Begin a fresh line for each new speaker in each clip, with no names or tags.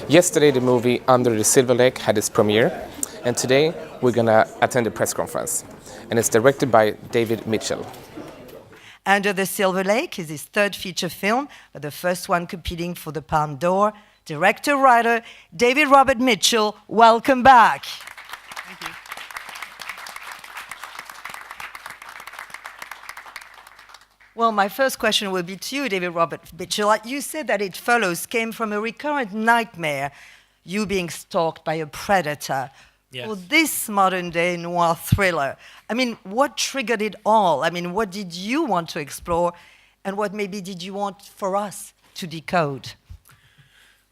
Yesterday, the movie Under the Silver Lake had its premiere, and today we're gonna attend a press conference. And it's directed by David Mitchell.
Under the Silver Lake is his third feature film, but the first one competing for the Palme d'Or. Director-writer David Robert Mitchell, welcome back.
Thank you.
Well, my first question will be to you, David Robert Mitchell. You said that It Follows came from a recurrent nightmare, you being stalked by a predator.
Yes.
For this modern-day noir thriller, I mean, what triggered it all? I mean, what did you want to explore, and what maybe did you want for us to decode?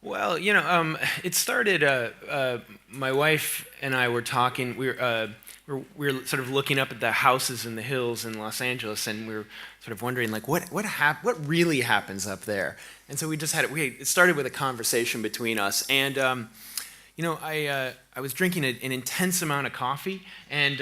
Well, it started. My wife and I were talking. We were sort of looking up at the houses in the hills in Los Angeles, and we were sort of wondering, like, what really happens up there? And so we just had it. It started with a conversation between us, and I was drinking an intense amount of coffee, and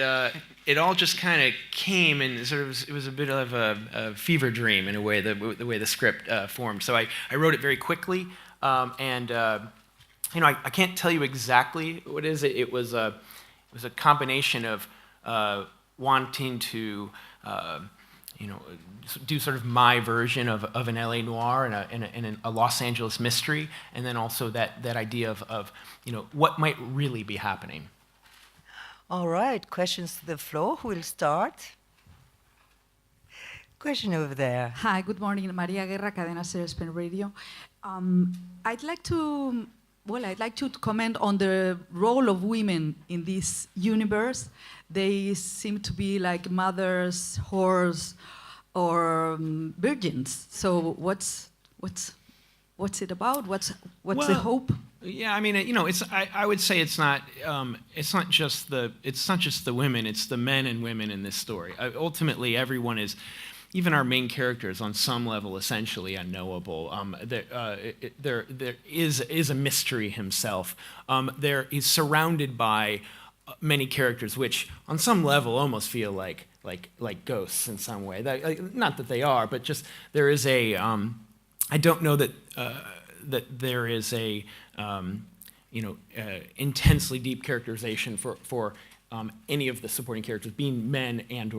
it all just kind of came, and it was a bit of a fever dream in a way, the way the script formed. So I wrote it very quickly, and I can't tell you exactly what it is. It was a combination of wanting to do sort of my version of an LA noir and a Los Angeles mystery, and then also that idea of what might really be happening.
All right, questions to the floor. Who will start? Question over there.
Hi, good morning. Maria Guerra, Cadena Ser Spain Radio. I'd like to comment on the role of women in this universe. They seem to be like mothers, whores, or virgins. So what's it about? What's the hope?
Yeah, I mean, I would say it's not just the women. It's the men and women in this story. Ultimately, everyone is. Even our main character is on some level essentially unknowable. There is a mystery himself. He's surrounded by many characters, which on some level almost feel like ghosts in some way. Not that they are, but just there is a. I don't know that there is a intensely deep characterization for any of the supporting characters being men and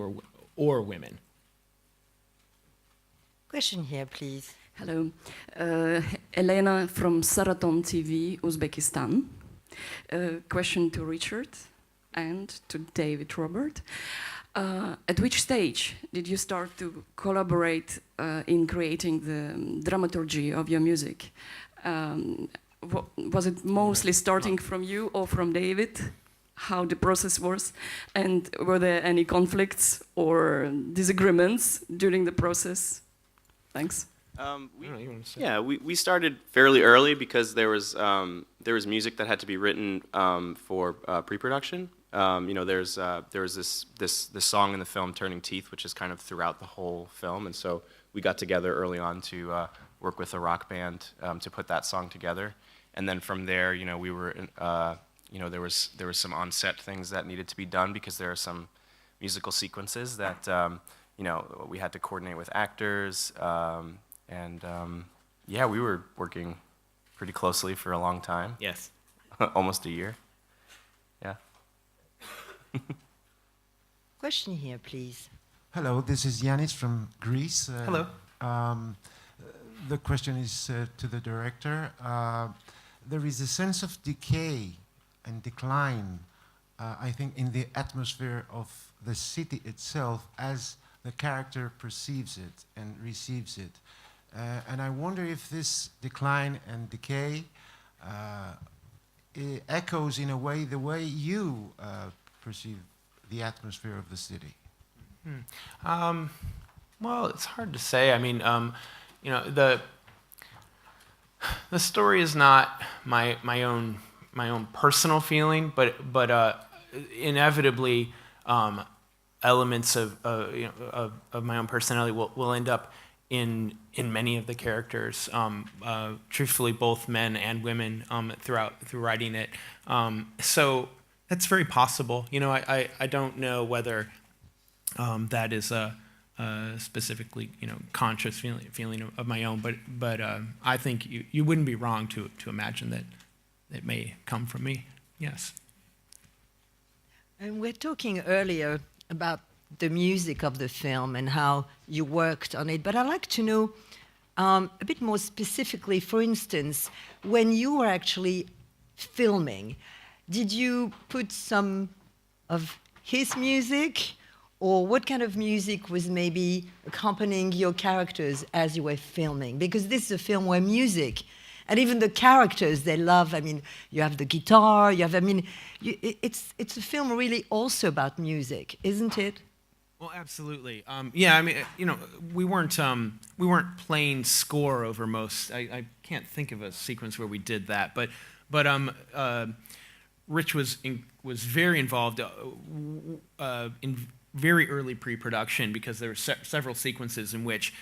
or women.
Question here, please.
Hello. Elena from Saraton TV, Uzbekistan. Question to Richard and to David Robert. At which stage did you start to collaborate in creating the dramaturgy of your music? Was it mostly starting from you or from David? How the process was? And were there any conflicts or disagreements during the process? Thanks.
We started fairly early because there was music that had to be written for pre-production. There was this song in the film "Turning Teeth," which is kind of throughout the whole film, and so we got together early on to work with a rock band to put that song together, and then from there, we were, there was some on-set things that needed to be done because there are some musical sequences that. We had to coordinate with actors, we were working pretty closely for a long time.
Yes.
Almost a year. Yeah.
Question here, please.
Hello, this is Yanis from Greece.
Hello.
The question is to the director. There is a sense of decay and decline, I think, in the atmosphere of the city itself as the character perceives it and receives it. And I wonder if this decline and decay echoes in a way the way you perceive the atmosphere of the city.
Well, it's hard to say. I mean, the story is not my own personal feeling, but inevitably. Elements of my own personality will end up in many of the characters. Truthfully, both men and women through writing it. So that's very possible. I don't know whether that is a specifically conscious feeling of my own, but I think you wouldn't be wrong to imagine that may come from me. Yes.
And we're talking earlier about the music of the film and how you worked on it, but I'd like to know a bit more specifically, for instance, when you were actually filming, did you put some of his music, or what kind of music was maybe accompanying your characters as you were filming? Because this is a film where music, and even the characters, they love, I mean, you have the guitar, you have, I mean, it's a film really also about music, isn't it?
Well, absolutely. Yeah, I mean, you know, we weren't playing score over most. I can't think of a sequence where we did that, but Rich was very involved in very early pre-production, because there were several sequences in which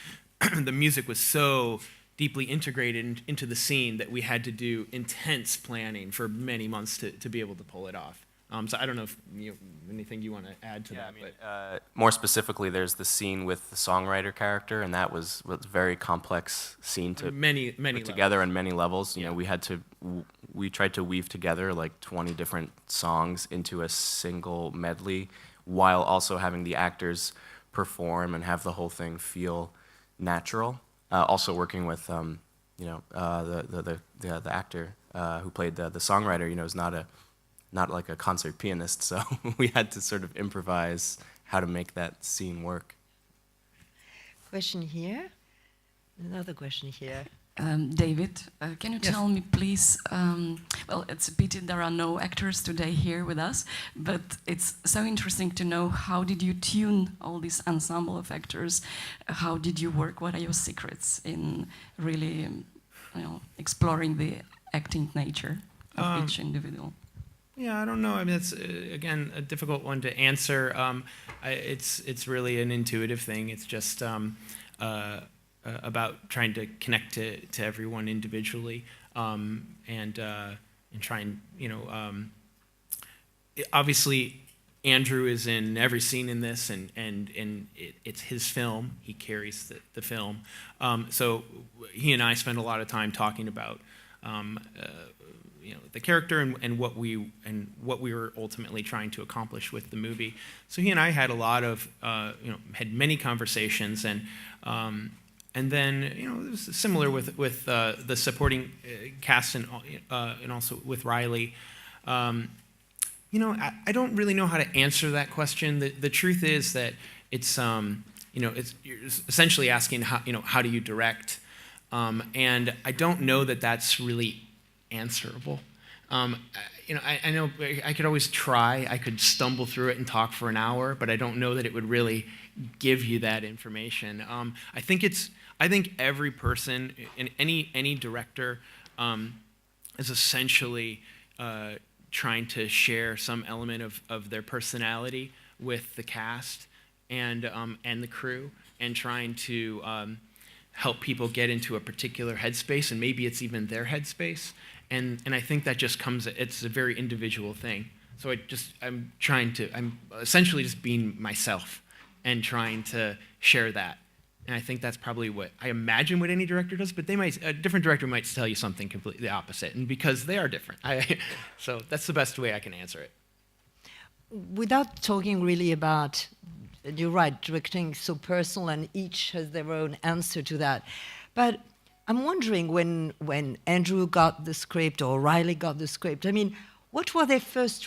the music was so deeply integrated into the scene that we had to do intense planning for many months to be able to pull it off. So I don't know if anything you want to add to that.
I mean, more specifically, there's the scene with the songwriter character, and that was a very complex scene to put together on many levels. You know, we tried to weave together like 20 different songs into a single medley, while also having the actors perform and have the whole thing feel natural. Also working with the actor who played the songwriter, you know, is not like a concert pianist, so we had to sort of improvise how to make that scene work.
Question here. Another question here.
David, can you tell me, please, well, it's a pity there are no actors today here with us, but it's so interesting to know, how did you tune all this ensemble of actors? How did you work? What are your secrets in really, exploring the acting nature of each individual?
Yeah, I don't know. I mean, it's again a difficult one to answer. It's really an intuitive thing. It's just about trying to connect to everyone individually, and try and obviously Andrew is in every scene in this, and it's his film. He carries the film. So he and I spend a lot of time talking about the character and what we were ultimately trying to accomplish with the movie. So he and I had a lot of had many conversations, and then it was similar with the supporting cast and also with Riley. I don't really know how to answer that question. The truth is that it's you're essentially asking how do you direct, and I don't know that that's really answerable. I know I could always try. I could stumble through it and talk for an hour, but I don't know that it would really give you that information. I think every person, and any director, is essentially trying to share some element of their personality with the cast and the crew, and trying to help people get into a particular headspace, and maybe it's even their headspace. And I think that just it's a very individual thing. So I'm essentially just being myself and trying to share that. And I think that's probably what I imagine what any director does, but a different director might tell you something completely opposite, and because they are different. So that's the best way I can answer it.
Without talking really about, you're right, directing so personal, and each has their own answer to that. But I'm wondering, when Andrew got the script or Riley got the script, I mean, what were they first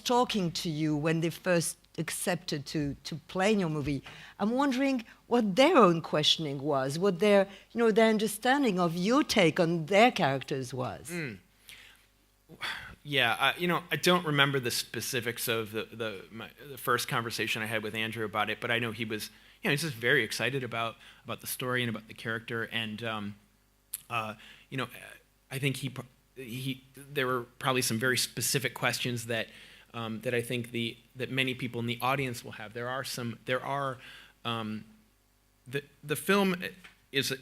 talking to you when they first accepted to play in your movie? I'm wondering what their own questioning was, what their understanding of your take on their characters was.
Yeah, I don't remember the specifics of the first conversation I had with Andrew about it, but I know he was, he's just very excited about the story and about the character, and I think there were probably some very specific questions that I think that many people in the audience will have. The film is,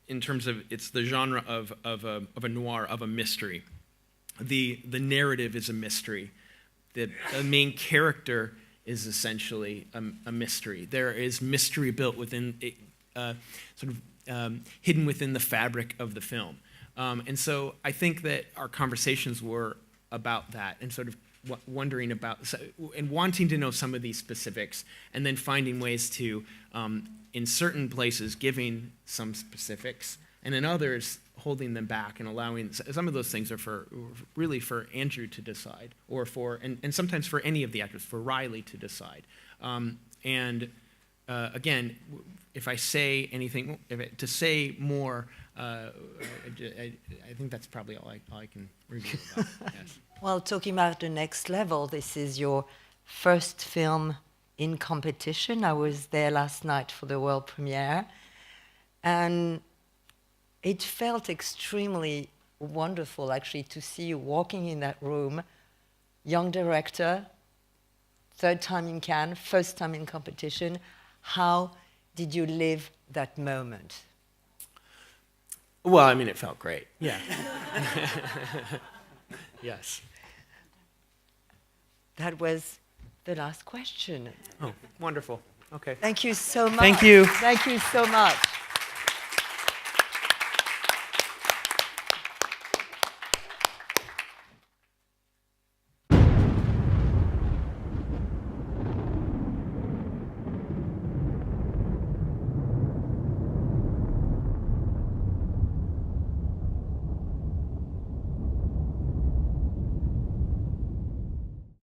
in terms of, it's the genre of a noir, of a mystery. The narrative is a mystery. The main character is essentially a mystery. There is mystery built within, hidden within the fabric of the film. And so I think that our conversations were about that and sort of wondering about and wanting to know some of these specifics, and then finding ways to, in certain places, giving some specifics, and in others, holding them back and allowing, some of those things are really for Andrew to decide, or and sometimes for any of the actors, for Riley to decide. Again, if I say anything, to say more, I think that's probably all I can reveal about it. Yes.
Well, talking about the next level, this is your first film in competition. I was there last night for the world premiere, and it felt extremely wonderful, actually, to see you walking in that room, young director, third time in Cannes, first time in competition. How did you live that moment?
Well, I mean, it felt great. Yeah. Yes.
That was the last question.
Oh, wonderful. Okay.
Thank you so much.
Thank you.
Thank you so much.